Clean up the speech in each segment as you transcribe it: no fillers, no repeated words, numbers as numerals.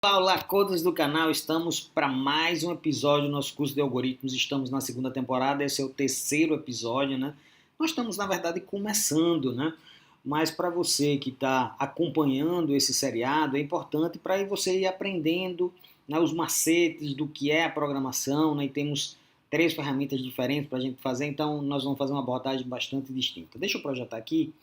Olá, codas do canal, estamos para mais um episódio do nosso curso de algoritmos, estamos na segunda temporada, esse é o terceiro episódio, né? Nós estamos, na verdade, começando, né? Mas para você que está acompanhando esse seriado, é importante para você ir aprendendo, né, os macetes do que é a programação, né? E temos três ferramentas diferentes para a gente fazer, então nós vamos fazer uma abordagem bastante distinta. Deixa eu projetar aqui.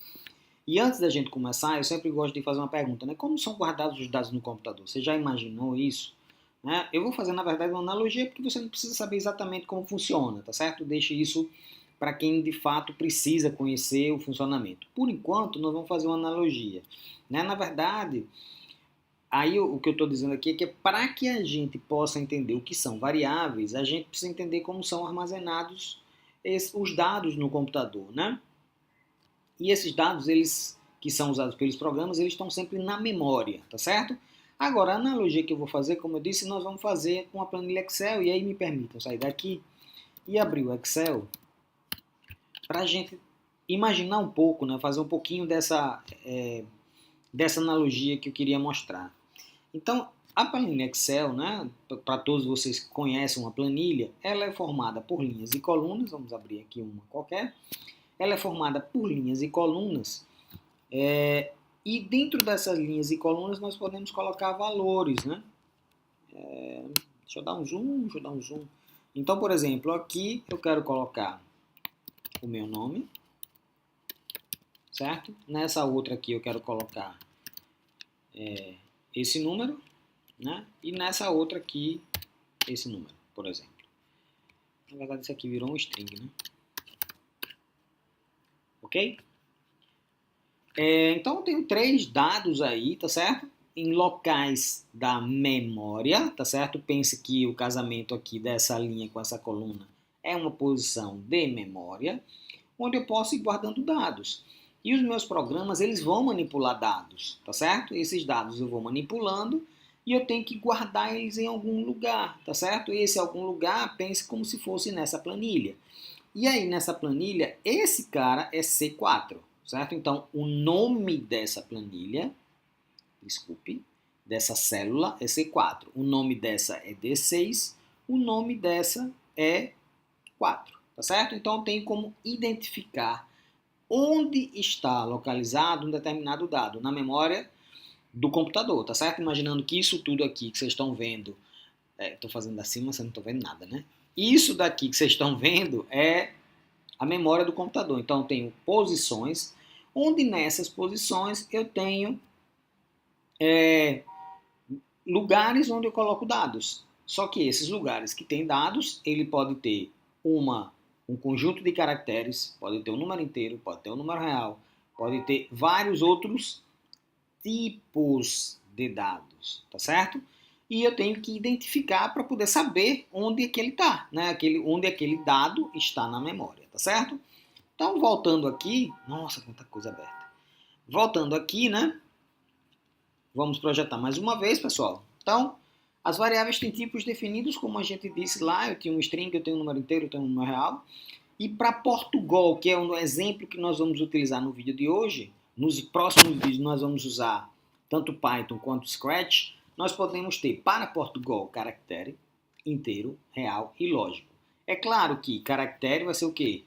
E antes da gente começar, eu sempre gosto de fazer uma pergunta, né? Como são guardados os dados no computador? Você já imaginou isso? Né? Eu vou fazer, na verdade, uma analogia porque você não precisa saber exatamente como funciona, tá certo? Deixe isso para quem de fato precisa conhecer o funcionamento. Por enquanto, nós vamos fazer uma analogia. Né? Na verdade, aí o que eu estou dizendo aqui é que para que a gente possa entender o que são variáveis, a gente precisa entender como são armazenados os dados no computador, né? E esses dados, eles que são usados pelos programas, eles estão sempre na memória, tá certo? Agora, a analogia que eu vou fazer, como eu disse, nós vamos fazer com a planilha Excel, e aí me permitam sair daqui e abrir o Excel para a gente imaginar um pouco, né, fazer um pouquinho dessa analogia que eu queria mostrar. Então, a planilha Excel, né, para todos vocês que conhecem uma planilha, ela é formada por linhas e colunas, vamos abrir aqui uma qualquer. Ela é formada por linhas e colunas, e dentro dessas linhas e colunas nós podemos colocar valores, né? Deixa eu dar um zoom. Então, por exemplo, aqui eu quero colocar o meu nome, certo? Nessa outra aqui eu quero colocar esse número, né? E nessa outra aqui, esse número, por exemplo. Na verdade, isso aqui virou um string, né? Ok? Então eu tenho três dados aí, tá certo? Em locais da memória, tá certo? Pense que o casamento aqui dessa linha com essa coluna é uma posição de memória, onde eu posso ir guardando dados. E os meus programas, eles vão manipular dados, tá certo? Esses dados eu vou manipulando e eu tenho que guardar eles em algum lugar, tá certo? Esse algum lugar, pense como se fosse nessa planilha. E aí, nessa planilha, esse cara é C4, certo? Então, o nome dessa planilha, dessa célula é C4. O nome dessa é D6, o nome dessa é 4, tá certo? Então, eu tenho como identificar onde está localizado um determinado dado na memória do computador, tá certo? Imaginando que isso tudo aqui que vocês estão vendo, estou fazendo assim, mas vocês não estão vendo nada, né? Isso daqui que vocês estão vendo é a memória do computador. Então, eu tenho posições, onde nessas posições eu tenho lugares onde eu coloco dados. Só que esses lugares que têm dados, ele pode ter um conjunto de caracteres, pode ter um número inteiro, pode ter um número real, pode ter vários outros tipos de dados, tá certo? E eu tenho que identificar para poder saber onde é que ele está, né? Onde aquele dado está na memória, tá certo? Então, voltando aqui, nossa, quanta coisa aberta. Voltando aqui, né? Vamos projetar mais uma vez, pessoal. Então, as variáveis têm tipos definidos, como a gente disse lá, eu tenho um string, eu tenho um número inteiro, eu tenho um número real. E para Portugal, que é o exemplo que nós vamos utilizar no vídeo de hoje, nos próximos vídeos nós vamos usar tanto Python quanto Scratch, nós podemos ter para Portugal caractere, inteiro, real e lógico. É claro que caractere vai ser o quê?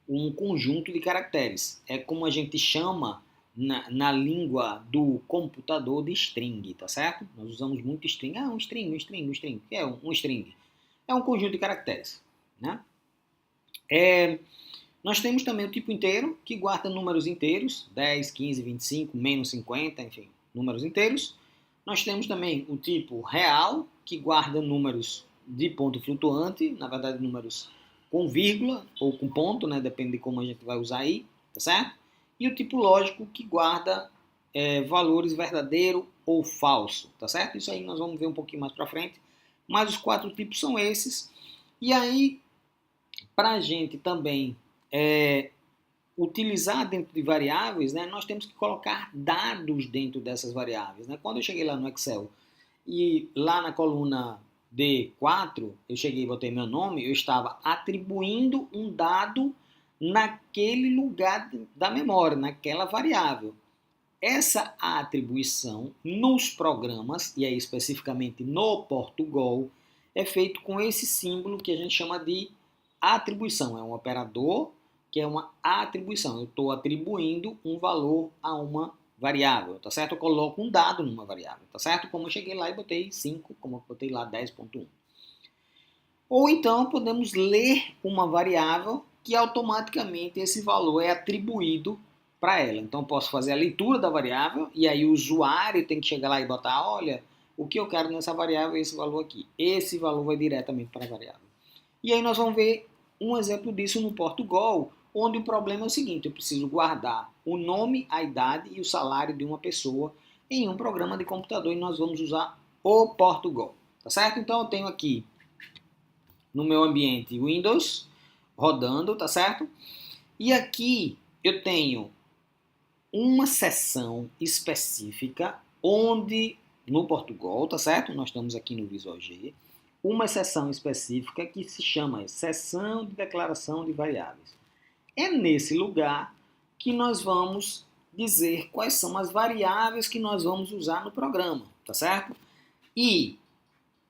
Um conjunto de caracteres. É como a gente chama na língua do computador de string, tá certo? Nós usamos muito string. Um string. O que é um string? É um conjunto de caracteres, né? Nós temos também o tipo inteiro, que guarda números inteiros, 10, 15, 25, menos 50, enfim, números inteiros. Nós temos também o tipo real, que guarda números de ponto flutuante, na verdade números com vírgula ou com ponto, né? Depende de como a gente vai usar aí, tá certo? E o tipo lógico, que guarda valores verdadeiro ou falso, tá certo? Isso aí nós vamos ver um pouquinho mais para frente, mas os quatro tipos são esses. E aí, para a gente também utilizar dentro de variáveis, né, nós temos que colocar dados dentro dessas variáveis, né? Quando eu cheguei lá no Excel e lá na coluna D4, eu cheguei e botei meu nome, eu estava atribuindo um dado naquele lugar da memória, naquela variável. essa atribuição nos programas, e aí especificamente no Portugal, é feito com esse símbolo que a gente chama de atribuição. É um operador que é uma atribuição. Eu estou atribuindo um valor a uma variável, tá certo? Eu coloco um dado numa variável, tá certo? Como eu cheguei lá e botei 5, como eu botei lá 10.1. Ou então podemos ler uma variável que automaticamente esse valor é atribuído para ela. Então eu posso fazer a leitura da variável e aí o usuário tem que chegar lá e botar, olha, o que eu quero nessa variável é esse valor aqui. Esse valor vai diretamente para a variável. E aí nós vamos ver um exemplo disso no Portugal, onde o problema é o seguinte, eu preciso guardar o nome, a idade e o salário de uma pessoa em um programa de computador e nós vamos usar o Portugal, tá certo? Então eu tenho aqui no meu ambiente Windows rodando, tá certo? E aqui eu tenho uma seção específica onde, no Portugal, tá certo? Nós estamos aqui no Visual G, uma seção específica que se chama seção de declaração de variáveis. É nesse lugar que nós vamos dizer quais são as variáveis que nós vamos usar no programa, tá certo? E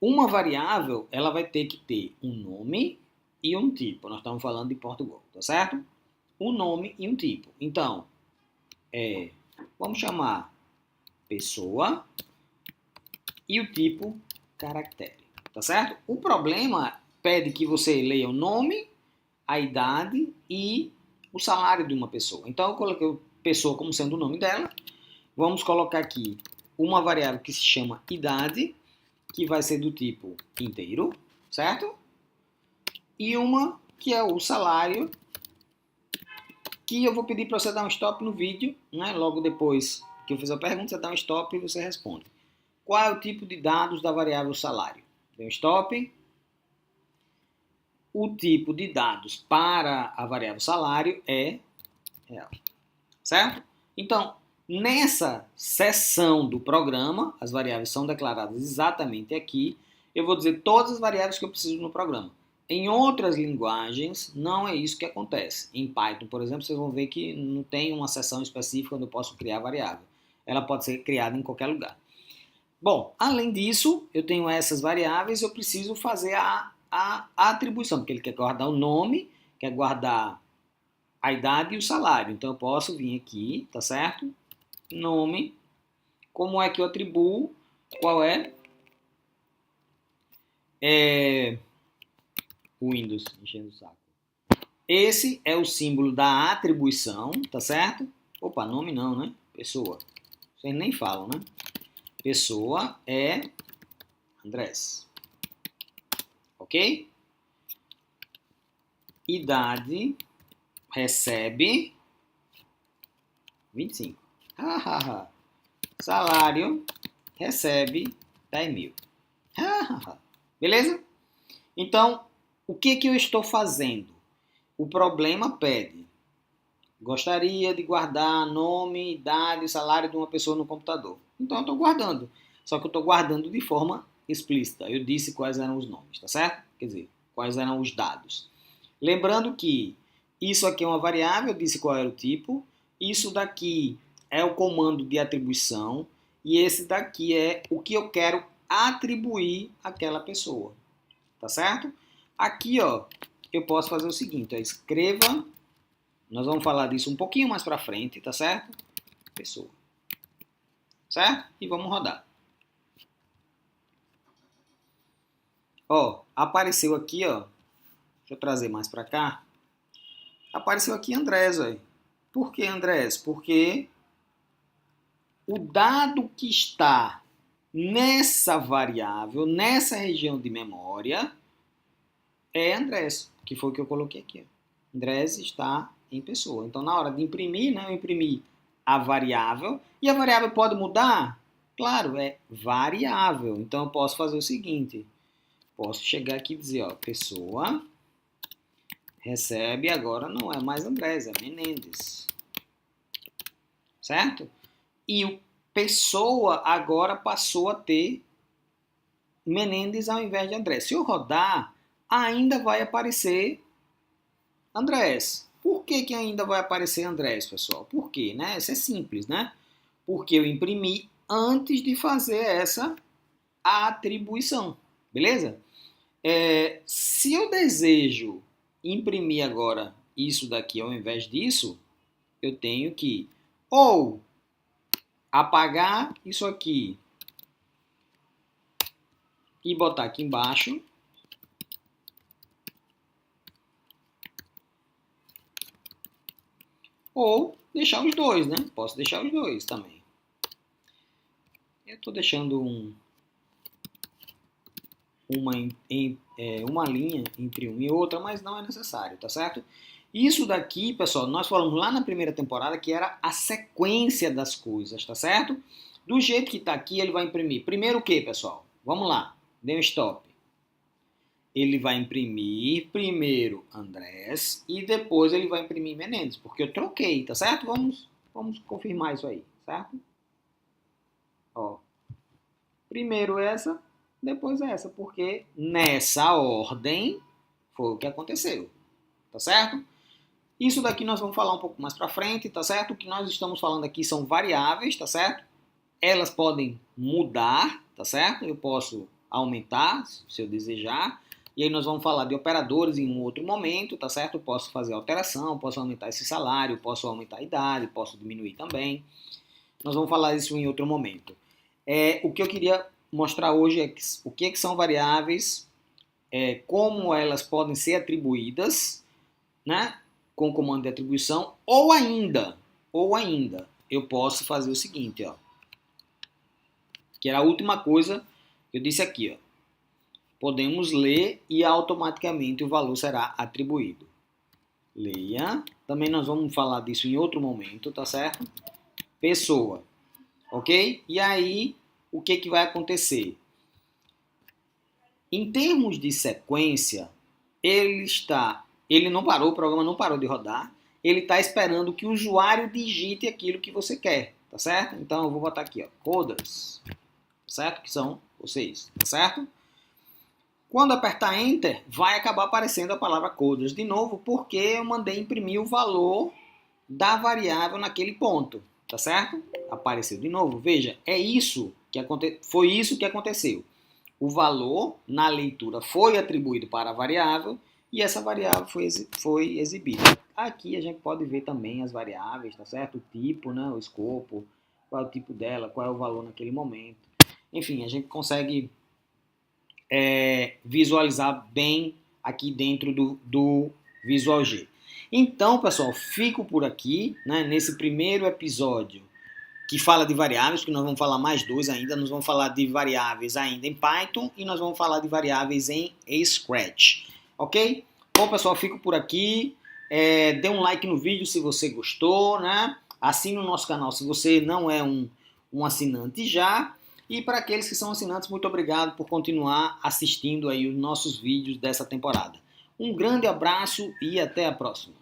uma variável, ela vai ter que ter um nome e um tipo. Nós estamos falando de Portugal, tá certo? Um nome e um tipo. Então, vamos chamar pessoa e o tipo caractere, tá certo? O problema pede que você leia o nome, a idade e o salário de uma pessoa. Então, eu coloquei pessoa como sendo o nome dela. Vamos colocar aqui uma variável que se chama idade, que vai ser do tipo inteiro, certo? E uma que é o salário, que eu vou pedir para você dar um stop no vídeo, né? Logo depois que eu fizer a pergunta, você dá um stop e você responde. Qual é o tipo de dados da variável salário? Dê um stop. O tipo de dados para a variável salário é real, certo? Então, nessa seção do programa, as variáveis são declaradas exatamente aqui. Eu vou dizer todas as variáveis que eu preciso no programa. Em outras linguagens, não é isso que acontece. Em Python, por exemplo, vocês vão ver que não tem uma seção específica onde eu posso criar variável. Ela pode ser criada em qualquer lugar. Bom, além disso, eu tenho essas variáveis, eu preciso fazer a atribuição, porque ele quer guardar o nome, quer guardar a idade e o salário. Então eu posso vir aqui, tá certo? Nome. Como é que eu atribuo? Qual é? Windows, enchendo o saco. Esse é o símbolo da atribuição, tá certo? Opa, nome não, né? Pessoa. Vocês nem falam, né? Pessoa é Andrés. Ok? Idade recebe 25. Salário recebe 10 mil. Beleza? Então, o que eu estou fazendo? O problema pede. Gostaria de guardar nome, idade e salário de uma pessoa no computador. Então, eu estou guardando. Só que eu estou guardando de forma explícita. Eu disse quais eram os nomes, tá certo? Quer dizer, quais eram os dados. Lembrando que isso aqui é uma variável, eu disse qual era o tipo. Isso daqui é o comando de atribuição. E esse daqui é o que eu quero atribuir àquela pessoa. Tá certo? Aqui, ó, eu posso fazer o seguinte, ó, escreva, nós vamos falar disso um pouquinho mais pra frente, tá certo? Pessoa. Certo? E vamos rodar. Ó, apareceu aqui, ó, deixa eu trazer mais pra cá, apareceu aqui Andrés, ó. Por que Andrés? Porque o dado que está nessa variável, nessa região de memória, é Andrés, que foi o que eu coloquei aqui. Andrés está em pessoa. Então, na hora de imprimir, né, eu imprimi a variável. E a variável pode mudar? Claro, é variável. Então, eu posso fazer o seguinte. Posso chegar aqui e dizer, ó, pessoa recebe, agora não é mais Andrés, é Menendez. Certo? E o pessoa agora passou a ter Menendez ao invés de Andrés. Se eu rodar, ainda vai aparecer Andrés. Por que ainda vai aparecer Andrés, pessoal? Por quê, né? Isso é simples, né? Porque eu imprimi antes de fazer essa atribuição, beleza? Se eu desejo imprimir agora isso daqui ao invés disso, eu tenho que ou apagar isso aqui e botar aqui embaixo, ou deixar os dois, né? Posso deixar os dois também. Eu estou deixando uma linha entre uma e outra, mas não é necessário, tá certo? Isso daqui, pessoal, nós falamos lá na primeira temporada que era a sequência das coisas, tá certo? Do jeito que está aqui, ele vai imprimir. Primeiro o que, pessoal? Vamos lá, dê um stop. Ele vai imprimir primeiro Andrés e depois ele vai imprimir Menendez, porque eu troquei, tá certo? Vamos confirmar isso aí, certo? Ó, primeiro essa, depois essa, porque nessa ordem foi o que aconteceu, tá certo? Isso daqui nós vamos falar um pouco mais pra frente, tá certo? O que nós estamos falando aqui são variáveis, tá certo? Elas podem mudar, tá certo? Eu posso aumentar, se eu desejar. E aí nós vamos falar de operadores em um outro momento, tá certo? Eu posso fazer alteração, posso aumentar esse salário, posso aumentar a idade, posso diminuir também. Nós vamos falar isso em outro momento. O que eu queria mostrar hoje é o que são variáveis, como elas podem ser atribuídas, né? Com o comando de atribuição, ou ainda, eu posso fazer o seguinte, ó, que era a última coisa que eu disse aqui, ó. Podemos ler e automaticamente o valor será atribuído. Leia. Também nós vamos falar disso em outro momento, tá certo? Pessoa. Ok? E aí, o que vai acontecer? Em termos de sequência, ele não parou, o programa não parou de rodar. Ele está esperando que o usuário digite aquilo que você quer, tá certo? Então eu vou botar aqui, ó, coders, certo? Que são vocês, tá certo? Quando apertar Enter, vai acabar aparecendo a palavra coders de novo, porque eu mandei imprimir o valor da variável naquele ponto, tá certo? Apareceu de novo. Veja, foi isso que aconteceu. O valor na leitura foi atribuído para a variável e essa variável foi exibida. Aqui a gente pode ver também as variáveis, tá certo? O tipo, né? O escopo, qual é o tipo dela, qual é o valor naquele momento. Enfim, a gente consegue visualizar bem aqui dentro do Visual G. Então, pessoal, fico por aqui, né, nesse primeiro episódio que fala de variáveis, que nós vamos falar mais dois ainda. Nós vamos falar de variáveis ainda em Python e nós vamos falar de variáveis em Scratch. Ok? Bom, pessoal, fico por aqui. Dê um like no vídeo se você gostou, né? Assine o nosso canal se você não é um assinante já. E para aqueles que são assinantes, muito obrigado por continuar assistindo aí os nossos vídeos dessa temporada. Um grande abraço e até a próxima.